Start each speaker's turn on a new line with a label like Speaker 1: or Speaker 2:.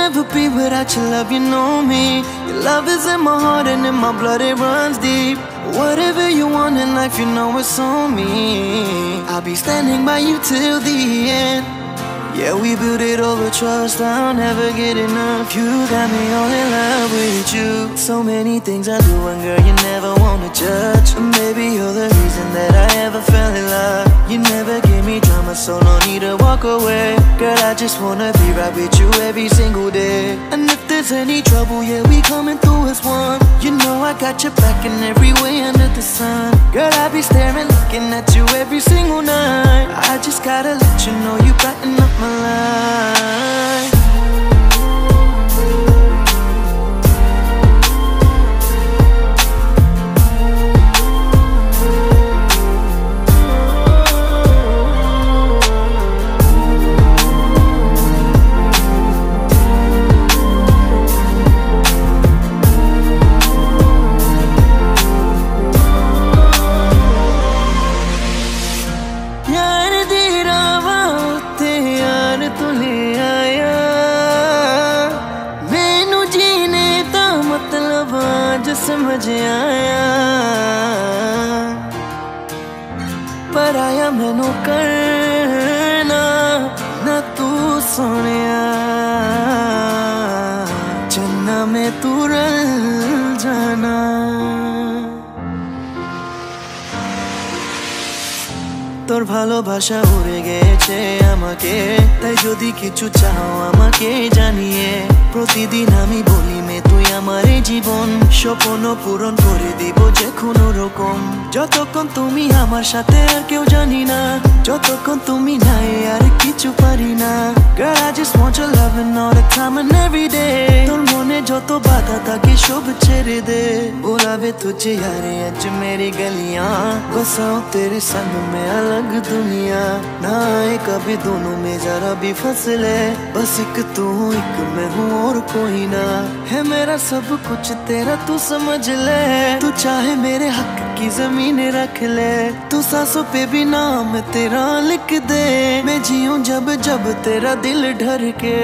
Speaker 1: never be without your love, you know me. Your love is in my heart and in my blood, it runs deep. Whatever you want in life, you know it's on me. I'll be standing by you till the end. Yeah, we built it over trust, I'll never get enough. You got me all in love with you. So many things I do and girl, you never wanna judge. Maybe you're the reason that I ever fell in love. You never give me drama, so no need to walk away. Girl, I just wanna be right with you every single day. And if there's any trouble, yeah, we coming through as one. You know I got your back in every way under the sun. Girl, I be staring, looking at you every single night. I just gotta let you know you brighten up my life. समझ आया पर आया मैनू करना ना तू सोनिया जन्ना में तू रल जाना তোর ভালোবাসা উড়ে গেছে আমাকে তাই যদি কিছু চাও আমাকে জানিয়ে প্রতিদিন আমি বলি মে তুই আমার জীবন স্বপ্ন পূরণ করে দিব যে কোনো রকম যতক্ষণ তুমি আমার সাথে আর কেউ জানি না যতক্ষণ তুমি নাই আর কিছু পারি না Girl I just want your loving all the time and every day তোর মনে যত বাধা থাকে সব ছেড়ে দে बुलावे तुझे यारे आज मेरी गलियां बसाऊं तेरे संग में अलग दुनिया ना आए कभी दोनों में जरा भी फसले बस एक तू एक मैं हूँ और कोई ना है मेरा सब कुछ तेरा तू समझ ले तू चाहे मेरे हक की जमीन रख ले तू सांसों पे भी नाम तेरा लिख दे मैं जीऊं जब जब तेरा दिल ढर के